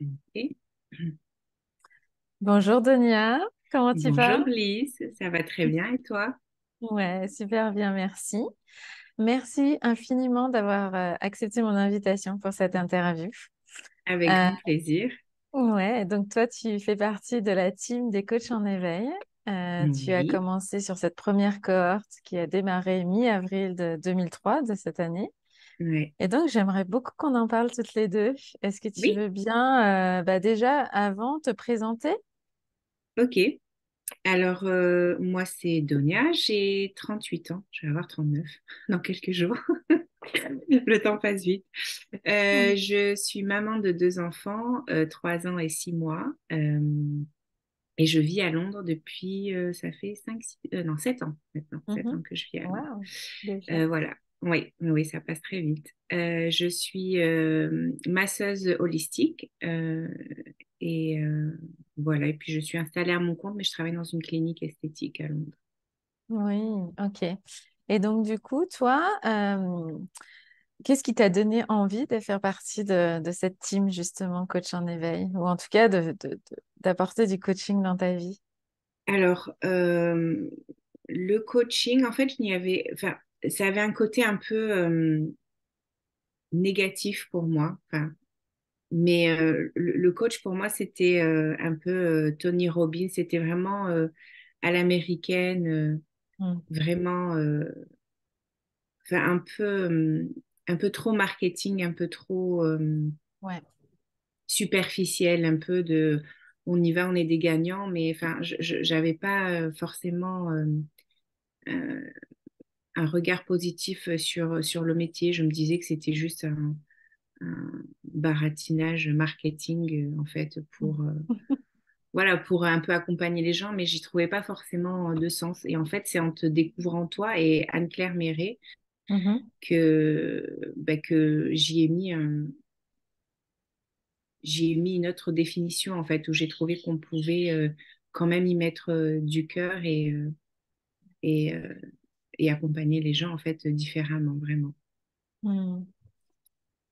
Ok. Bonjour Donia, comment tu vas? Bonjour Lise, ça va très bien et toi? Ouais, super bien, merci. Merci infiniment d'avoir accepté mon invitation pour cette interview. Avec Euh, grand plaisir. ouais, donc toi, tu fais partie de la team des coachs en éveil. Tu as Oui, commencé sur cette première cohorte qui a démarré mi-avril de 2003 de cette année. ouais. Et donc, j'aimerais beaucoup qu'on en parle toutes les deux. Est-ce que tu Oui, veux bien, déjà, avant, te présenter? ok. Alors, moi, c'est Donia, j'ai 38 ans, je vais avoir 39 dans quelques jours. Le temps passe vite. Mm. Je suis maman de deux enfants, 3 ans et 6 mois, et je vis à Londres depuis, ça fait 5, 6, non, 7 ans maintenant, 7 ans Mhm. que je vis à Londres. Wow, déjà. Voilà, oui, oui, ça passe très vite. Je suis masseuse holistique et voilà, et puis je suis installée à mon compte, mais je travaille dans une clinique esthétique à Londres. Oui, ok. Et donc, du coup, toi, qu'est-ce qui t'a donné envie de faire partie de cette team, justement, coach en éveil, ou en tout cas d'apporter du coaching dans ta vie? Alors, le coaching, en fait, enfin, ça avait un côté un peu négatif pour moi. Enfin, mais le coach pour moi, c'était un peu Tony Robbins, c'était vraiment à l'américaine, Mm. vraiment. Enfin, un peu trop marketing, un peu trop Ouais. superficiel, un peu de on y va, on est des gagnants, mais enfin, j'avais pas forcément euh, un regard positif sur le métier. Je me disais que c'était juste un baratinage marketing, en fait, pour, voilà, pour un peu accompagner les gens, mais j'y trouvais pas forcément de sens. Et en fait, c'est en te découvrant toi et Anne-Claire Méret Mhm. que j'y ai mis une autre définition, en fait, où j'ai trouvé qu'on pouvait quand même y mettre du cœur et, euh, et accompagner les gens, en fait, différemment, vraiment. Mm.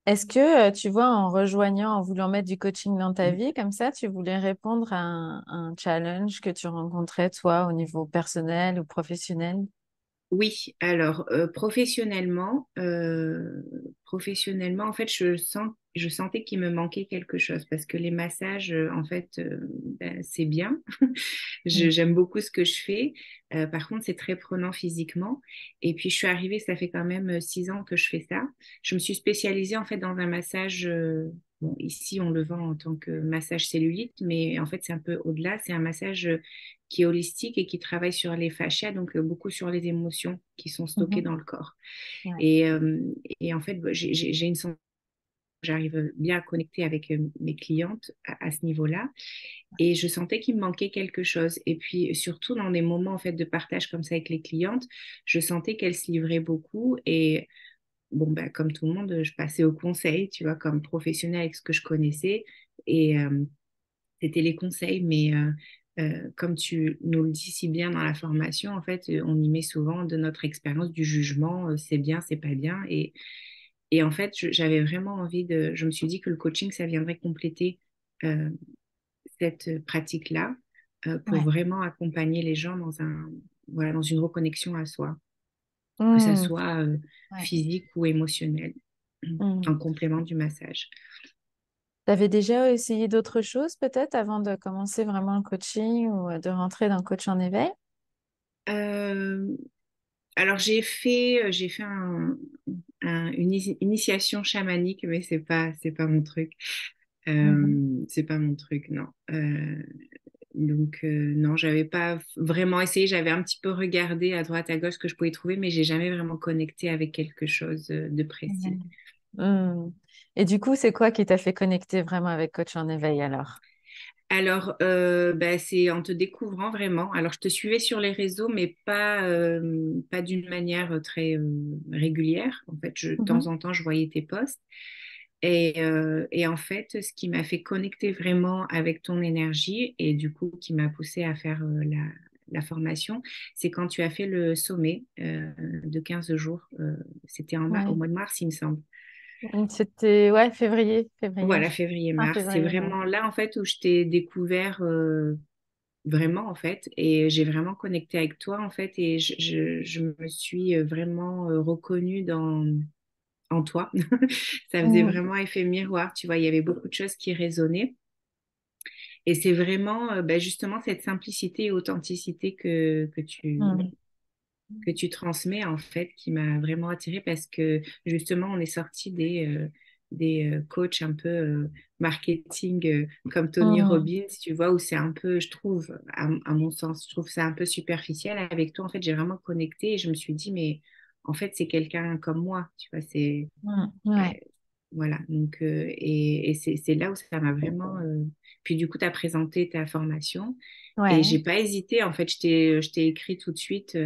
Est-ce que, tu vois, en rejoignant, en voulant mettre du coaching dans ta vie, comme ça, tu voulais répondre à un challenge que tu rencontrais, toi, au niveau personnel ou professionnel? Oui, alors professionnellement, en fait, je sentais qu'il me manquait quelque chose parce que les massages, en fait, ben, c'est bien. Mm. J'aime beaucoup ce que je fais. Par contre, c'est très prenant physiquement. Et puis, je suis arrivée, ça fait quand même 6 ans que je fais ça. Je me suis spécialisée en fait dans un massage. Bon, ici, on le vend en tant que massage cellulite, mais en fait, c'est un peu au-delà. C'est un massage qui est holistique et qui travaille sur les fascias, donc beaucoup sur les émotions qui sont stockées Mhm. dans le corps. Ouais. Et, euh, et en fait, j'ai une sensation, j'arrive bien à connecter avec mes clientes à ce niveau-là. Et je sentais qu'il me manquait quelque chose. Et puis, surtout dans des moments en fait, de partage comme ça avec les clientes, je sentais qu'elles se livraient beaucoup. Et bon, ben, comme tout le monde, je passais au conseil, tu vois, comme professionnelle avec ce que je connaissais. Et c'était les conseils. Mais comme tu nous le dis si bien dans la formation, en fait, on y met souvent de notre expérience du jugement, c'est bien, c'est pas bien. Et en fait, j'avais vraiment envie je me suis dit que le coaching, ça viendrait compléter euh, cette pratique-là pour Ouais. vraiment accompagner les gens voilà, dans une reconnexion à soi, que ça Mm. soit Ouais. physique ou émotionnel, Mm. en complément du massage. T'avais déjà essayé d'autres choses peut-être avant de commencer vraiment le coaching ou de rentrer dans le coach en éveil? Euh, alors j'ai fait une initiation chamanique, mais c'est pas mon truc. Mhm. C'est pas mon truc, non. Donc non, j'avais pas vraiment essayé. J'avais un petit peu regardé à droite à gauche ce que je pouvais trouver, mais j'ai jamais vraiment connecté avec quelque chose de précis. Mhm. Mm. Et du coup, c'est quoi qui t'a fait connecter vraiment avec coach en éveil alors? Alors, bah, c'est en te découvrant vraiment. Alors, je te suivais sur les réseaux, mais pas d'une manière très régulière. En fait, de temps Mhm. en temps, je voyais tes posts. Et en fait, ce qui m'a fait connecter vraiment avec ton énergie et du coup, qui m'a poussé à faire la formation, c'est quand tu as fait le sommet de 15 jours. C'était au Ouais. mois de mars, il me semble. C'était, ouais, février, Voilà, février-mars. C'est février, ouais. vraiment là, en fait, où je t'ai découvert vraiment, en fait, et j'ai vraiment connecté avec toi, en fait, et je me suis vraiment reconnue en toi. Ça faisait Mm, vraiment effet miroir, tu vois, il y avait beaucoup de choses qui résonnaient. Et c'est vraiment ben, justement cette simplicité et authenticité mm, que tu transmets en fait qui m'a vraiment attirée parce que justement on est sorti des coachs un peu marketing comme Tony mm, Robbins, tu vois, où c'est un peu, je trouve, à mon sens, je trouve ça un peu superficiel. Avec toi, en fait, j'ai vraiment connecté et je me suis dit, mais en fait, c'est quelqu'un comme moi, tu vois, euh, ouais, voilà, donc, et c'est là où ça m'a vraiment. Puis du coup, tu as présenté ta formation et ouais, j'ai pas hésité. En fait, je t'ai écrit tout de suite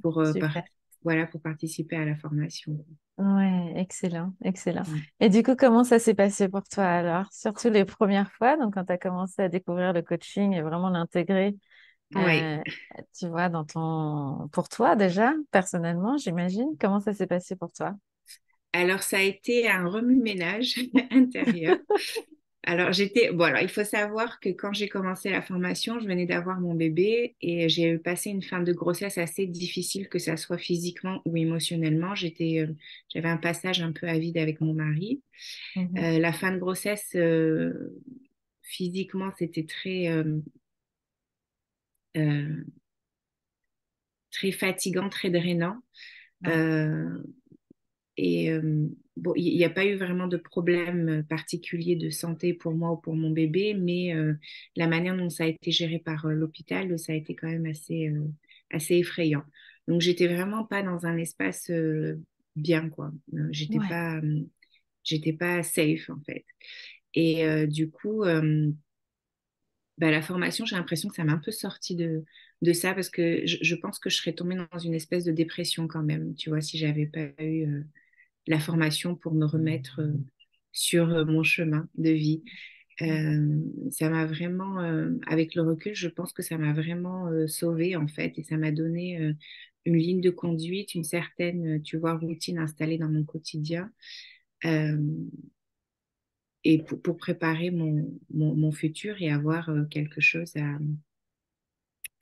pour, super. voilà, pour participer à la formation. Ouais, excellent, excellent. Mm. Et du coup, comment ça s'est passé pour toi alors? Surtout les premières fois, donc quand tu as commencé à découvrir le coaching et vraiment l'intégrer, Oui. euh, tu vois, pour toi déjà, personnellement, j'imagine, comment ça s'est passé pour toi? Alors, ça a été un remue-ménage intérieur. Alors, bon, alors, il faut savoir que quand j'ai commencé la formation, je venais d'avoir mon bébé et j'ai passé une fin de grossesse assez difficile, que ça soit physiquement ou émotionnellement. J'avais un passage un peu à vide avec mon mari. Mhm. La fin de grossesse, physiquement, c'était euh, très fatigant, très drainant. Ouais, Euh, Et bon, il n'y a pas eu vraiment de problème particulier de santé pour moi ou pour mon bébé, mais la manière dont ça a été géré par l'hôpital, ça a été quand même assez effrayant. Donc, j'étais vraiment pas dans un espace bien, quoi. ouais, J'étais pas safe, en fait. Et du coup, bah, la formation, j'ai l'impression que ça m'a un peu sorti de ça parce que je pense que je serais tombée dans une espèce de dépression quand même, tu vois, si j'avais pas eu la formation pour me remettre sur mon chemin de vie. Ça m'a vraiment, avec le recul, je pense que ça m'a vraiment sauvée en fait et ça m'a donné une ligne de conduite, une certaine, tu vois, routine installée dans mon quotidien euh, et pour préparer mon futur et avoir quelque chose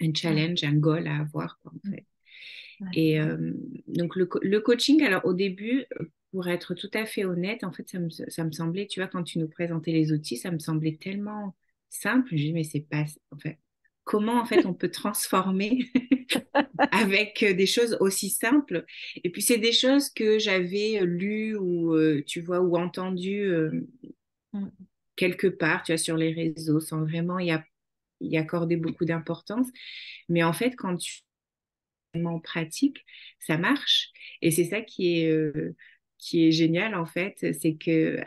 un ouais, challenge, un goal à avoir, quoi, en mm, fait. ouais, Et donc le coaching, alors au début, pour être tout à fait honnête, en fait, ça me semblait, tu vois, quand tu nous présentais les outils, ça me semblait tellement simple. Je dis, mais c'est pas, en fait, comment en fait on peut transformer avec des choses aussi simples. Et puis c'est des choses que j'avais lues ou, tu vois, ou entendues mm, quelque part, tu vois, sur les réseaux, sans vraiment y accorder beaucoup d'importance. Mais en fait, quand tu en pratique, ça marche. Et c'est ça qui est génial, en fait, c'est que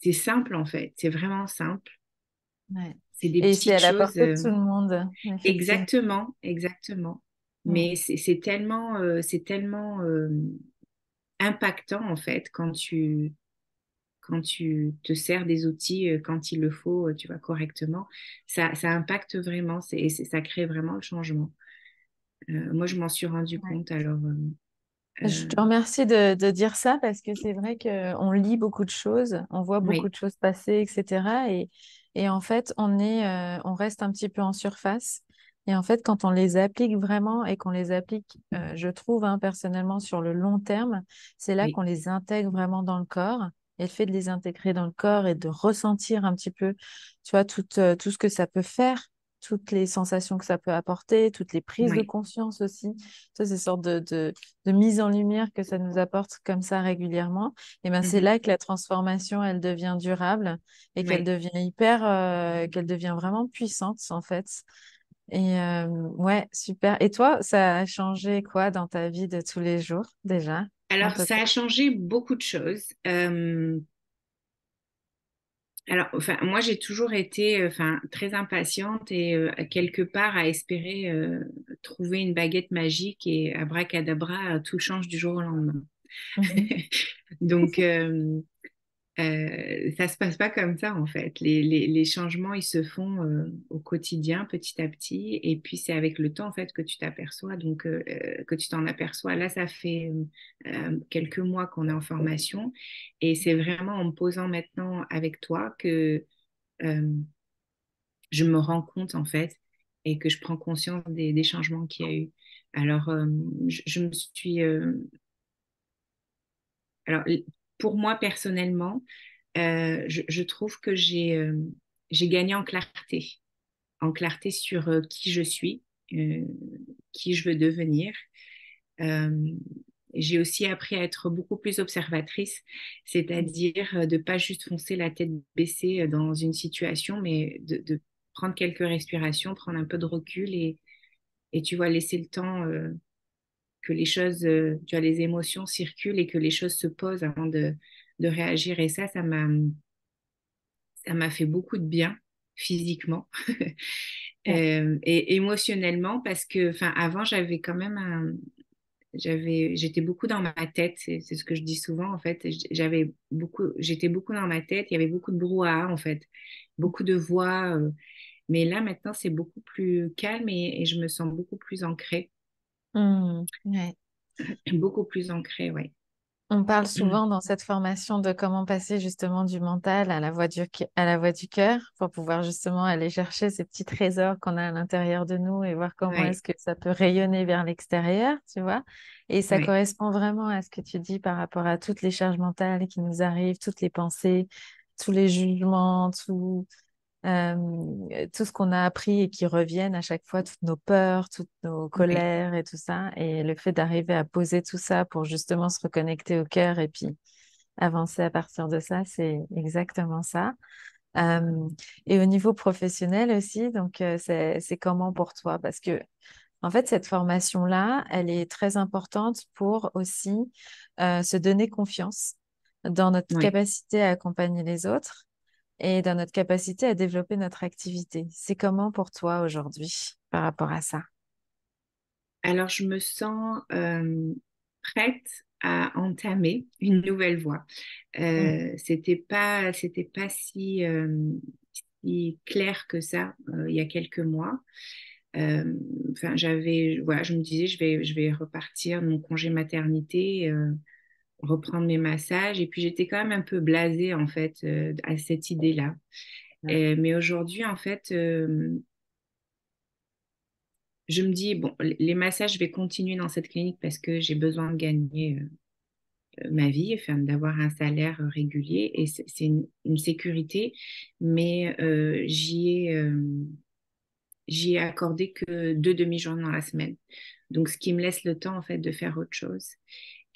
c'est simple, en fait. C'est vraiment simple. ouais. C'est des Et c'est petites à la choses. portée de tout le monde, effectivement. Exactement, exactement. Mm, Mais c'est tellement impactant, en fait, quand tu te sers des outils, quand il le faut, tu vois, correctement. Ça impacte vraiment, ça crée vraiment le changement. Moi, je m'en suis rendu ouais. compte, alors... Je euh, te remercie de dire ça parce que c'est vrai qu'on lit beaucoup de choses, on voit beaucoup oui, de choses passer, etc. Et en fait, on reste un petit peu en surface. Et en fait, quand on les applique vraiment et qu'on les applique, je trouve personnellement sur le long terme, c'est là oui, qu'on les intègre vraiment dans le corps. Et le fait de les intégrer dans le corps et de ressentir un petit peu, tu vois, tout ce que ça peut faire, toutes les sensations que ça peut apporter, toutes les prises de oui. conscience aussi, ces sortes de mise en lumière que ça nous apporte comme ça régulièrement, et ben c'est Mhm. là que la transformation, elle devient durable et Oui. qu'elle devient vraiment puissante en fait. Et ouais, super. Et toi, ça a changé quoi dans ta vie de tous les jours déjà, à Alors, peu ça près? a changé beaucoup de choses. Alors, enfin, moi, j'ai toujours été, enfin, très impatiente et quelque part à espérer trouver une baguette magique et abracadabra, tout change du jour au lendemain. Mhm. Donc, Ça se passe pas comme ça en fait. Les changements, ils se font au quotidien, petit à petit, et puis c'est avec le temps en fait que tu t'aperçois, donc que tu t'en aperçois. Là, ça fait quelques mois qu'on est en formation, et c'est vraiment en me posant maintenant avec toi que euh, je me rends compte en fait, et que je prends conscience des changements qu'il y a eu. Alors, je me suis, alors pour moi personnellement. Je trouve que j'ai gagné en clarté sur qui je suis, euh, qui je veux devenir. Euh, j'ai aussi appris à être beaucoup plus observatrice, c'est-à-dire de pas juste foncer la tête baissée dans une situation, mais de prendre quelques respirations, prendre un peu de recul et tu vois, laisser le temps que les choses, tu vois, les émotions circulent et que les choses se posent avant de réagir. Et ça m'a fait beaucoup de bien physiquement Ouais. et émotionnellement parce que, enfin, avant, j'étais beaucoup dans ma tête. C'est ce que je dis souvent en fait. J'étais beaucoup dans ma tête. Il y avait beaucoup de brouhaha en fait, beaucoup de voix. Mais là, maintenant, c'est beaucoup plus calme et je me sens beaucoup plus ancrée, Ouais. beaucoup plus ancrée, ouais. On parle souvent dans cette formation de comment passer justement du mental à la à la voix du cœur pour pouvoir justement aller chercher ces petits trésors qu'on a à l'intérieur de nous et voir comment Ouais, est-ce que ça peut rayonner vers l'extérieur, tu vois. Et ça ouais, correspond vraiment à ce que tu dis par rapport à toutes les charges mentales qui nous arrivent, toutes les pensées, tous les jugements, tout ce qu'on a appris et qui reviennent à chaque fois, toutes nos peurs, toutes nos ouais, colères et tout ça. Et le fait d'arriver à poser tout ça pour justement se reconnecter au cœur et puis avancer à partir de ça, c'est exactement ça. Euh, et au niveau professionnel aussi, donc c'est comment pour toi? Parce que en fait, cette formation-là, elle est très importante pour aussi se donner confiance dans notre ouais. capacité à accompagner les autres et dans notre capacité à développer notre activité. C'est comment pour toi aujourd'hui par rapport à ça? Alors, je me sens prête à entamer une nouvelle voie. Mm. C'était pas si clair que ça il y a quelques mois. Enfin, voilà, je me disais, je vais repartir de mon congé maternité, reprendre mes massages, et puis j'étais quand même un peu blasée en fait à cette idée-là. Mais aujourd'hui, en fait, je me dis, bon, les massages, je vais continuer dans cette clinique parce que j'ai besoin de gagner ma vie, enfin, d'avoir un salaire régulier et c'est une sécurité, mais j'y ai accordé que 2 demi-journées dans la semaine. Donc, ce qui me laisse le temps, en fait, de faire autre chose.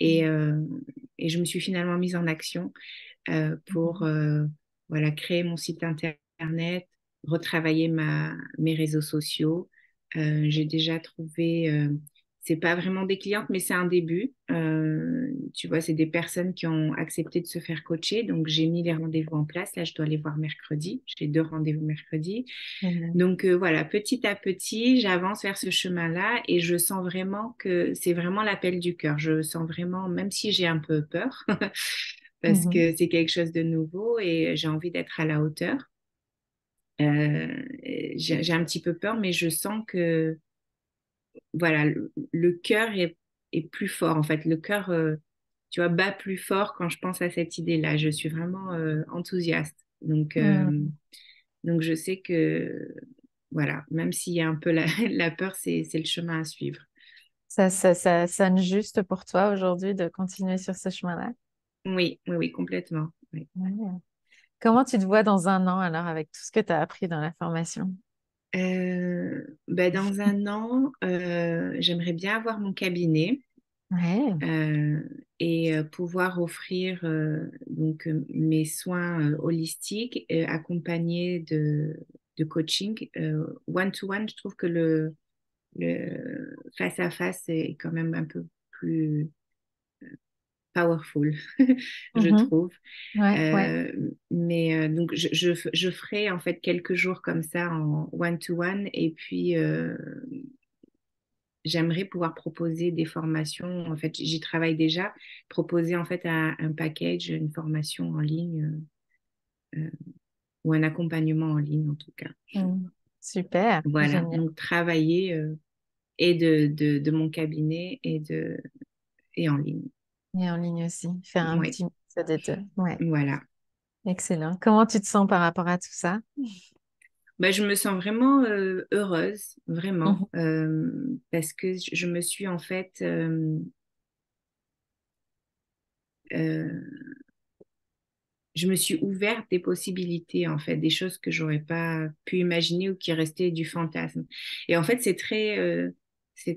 Et, euh, et je me suis finalement mise en action pour voilà, créer mon site internet, retravailler mes réseaux sociaux. J'ai déjà trouvé, c'est pas vraiment des clientes, mais c'est un début. Tu vois, c'est des personnes qui ont accepté de se faire coacher. Donc, j'ai mis les rendez-vous en place. Là, je dois aller voir mercredi. J'ai 2 rendez-vous mercredi. Mhm. Donc, voilà, petit à petit, j'avance vers ce chemin-là et je sens vraiment que c'est vraiment l'appel du cœur. Je sens vraiment, même si j'ai un peu peur, parce Mhm. que c'est quelque chose de nouveau et j'ai envie d'être à la hauteur. J'ai un petit peu peur, mais je sens que voilà, le cœur est plus fort. En fait, le cœur, tu vois, bat plus fort quand je pense à cette idée-là. Je suis vraiment enthousiaste. Mhm. Donc, je sais que voilà, même s'il y a un peu la peur, c'est le chemin à suivre. Ça sonne juste pour toi aujourd'hui de continuer sur ce chemin-là? Oui, oui, oui, complètement. Oui. Ouais. Comment tu te vois dans un an alors avec tout ce que tu as appris dans la formation? Ben, dans un an, j'aimerais bien avoir mon cabinet Ouais. euh, et pouvoir offrir mes soins holistiques accompagnés de coaching one-to-one. Je trouve que le face-à-face est quand même un peu plus powerful, je Mhm. trouve. Ouais, ouais. Donc, je ferai en fait quelques jours comme ça en one-to-one et puis j'aimerais pouvoir proposer des formations. En fait, j'y travaille déjà, proposer en fait un package, une formation en ligne ou un accompagnement en ligne en tout cas. Mm. Super, Voilà, génial. donc travailler et de mon cabinet et en ligne. Et en ligne aussi, faire un Oui, petit mix des deux. Ouais, voilà. excellent. Comment tu te sens par rapport à tout ça? Bah, je me sens vraiment heureuse, vraiment, Mhm. parce que je me suis en fait, euh, je me suis ouverte des possibilités, en fait, des choses que j'aurais pas pu imaginer ou qui restaient du fantasme. Et en fait, c'est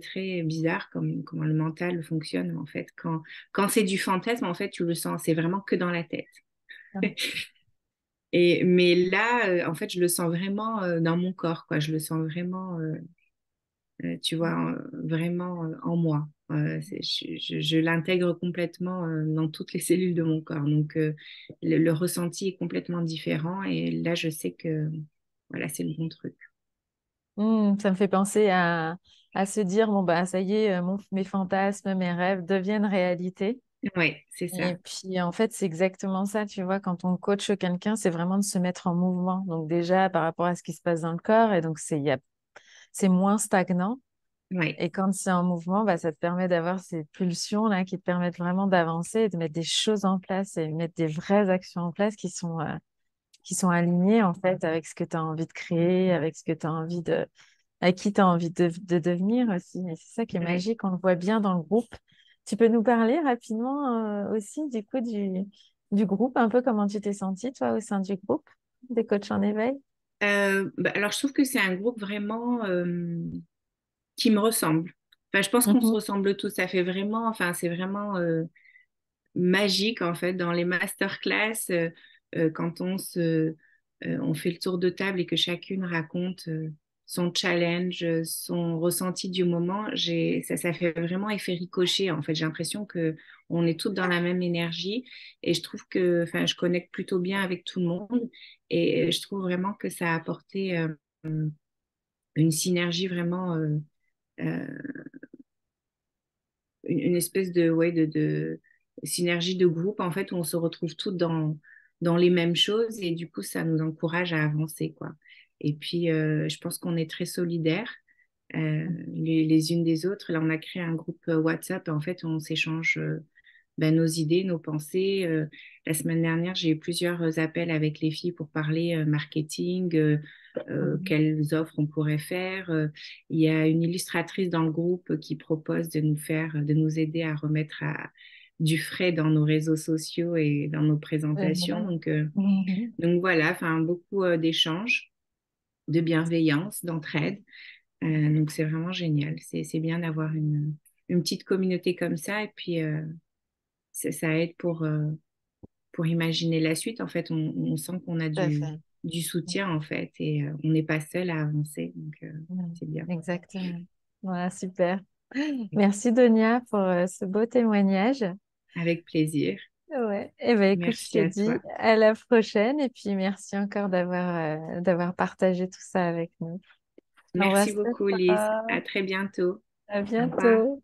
très bizarre comment le mental fonctionne, en fait. Quand c'est du fantasme, en fait, tu le sens, c'est vraiment que dans la tête. Mais là, en fait, je le sens vraiment dans mon corps, quoi. Je le sens vraiment, tu vois, vraiment en moi. Je l'intègre complètement dans toutes les cellules de mon corps. Donc, le ressenti est complètement différent. Et là, je sais que, voilà, c'est le bon truc. Ça me fait penser à se dire, bon, bah, ça y est, mes fantasmes, mes rêves deviennent réalité. Oui, c'est Et ça. puis, en fait, c'est exactement ça, tu vois, quand on coach quelqu'un, c'est vraiment de se mettre en mouvement. Donc, déjà, par rapport à ce qui se passe dans le corps, et donc, c'est moins stagnant. Oui, Et quand c'est en mouvement, bah, ça te permet d'avoir ces pulsions là qui te permettent vraiment d'avancer et de mettre des choses en place et mettre des vraies actions en place qui sont alignées en fait avec ce que tu as envie de créer, avec ce que tu as envie à qui tu as envie de devenir aussi. Et c'est ça qui est oui. magique, on le voit bien dans le groupe. Tu peux nous parler rapidement aussi du coup du groupe, un peu comment tu t'es sentie toi au sein du groupe des coachs en éveil? Bah, alors, je trouve que c'est un groupe vraiment qui me ressemble. Enfin, je pense qu'on se Mhm. ressemble tous. Ça fait vraiment, enfin, c'est vraiment magique en fait dans les masterclass quand on fait le tour de table et que chacune raconte son challenge, son ressenti du moment. Ça fait vraiment effet ricochet en fait. J'ai l'impression que on est toutes dans la même énergie et je trouve que, enfin, je connecte plutôt bien avec tout le monde et je trouve vraiment que ça a apporté une synergie vraiment euh, une espèce de, ouais, de synergie de groupe, en fait, où on se retrouve toutes dans les mêmes choses et du coup, ça nous encourage à avancer, quoi. Et puis, je pense qu'on est très solidaires les unes des autres. Là, on a créé un groupe WhatsApp, en fait, où on s'échange ben, nos idées, nos pensées. La semaine dernière, j'ai eu plusieurs appels avec les filles pour parler marketing, Mhm. quelles offres on pourrait faire. Il y a une illustratrice dans le groupe qui propose de nous aider à remettre du frais dans nos réseaux sociaux et dans nos présentations. Génial. Mhm. Donc voilà, enfin beaucoup d'échanges, de bienveillance, d'entraide. Donc c'est vraiment génial. C'est bien d'avoir une petite communauté comme ça et puis ça aide pour imaginer la suite. En fait, on sent qu'on a Tout à fait. du soutien, en fait, et on n'est pas seul à avancer. Donc, Mm. c'est bien. Exactement. Voilà, super. Merci Donia pour ce beau témoignage. Avec plaisir. Ouais. Et ben écoute, je Merci te à dis toi. à la prochaine et puis merci encore d'avoir partagé tout ça avec nous. Merci Embrasse beaucoup, Lise. fort. À très bientôt. À Au revoir. bientôt.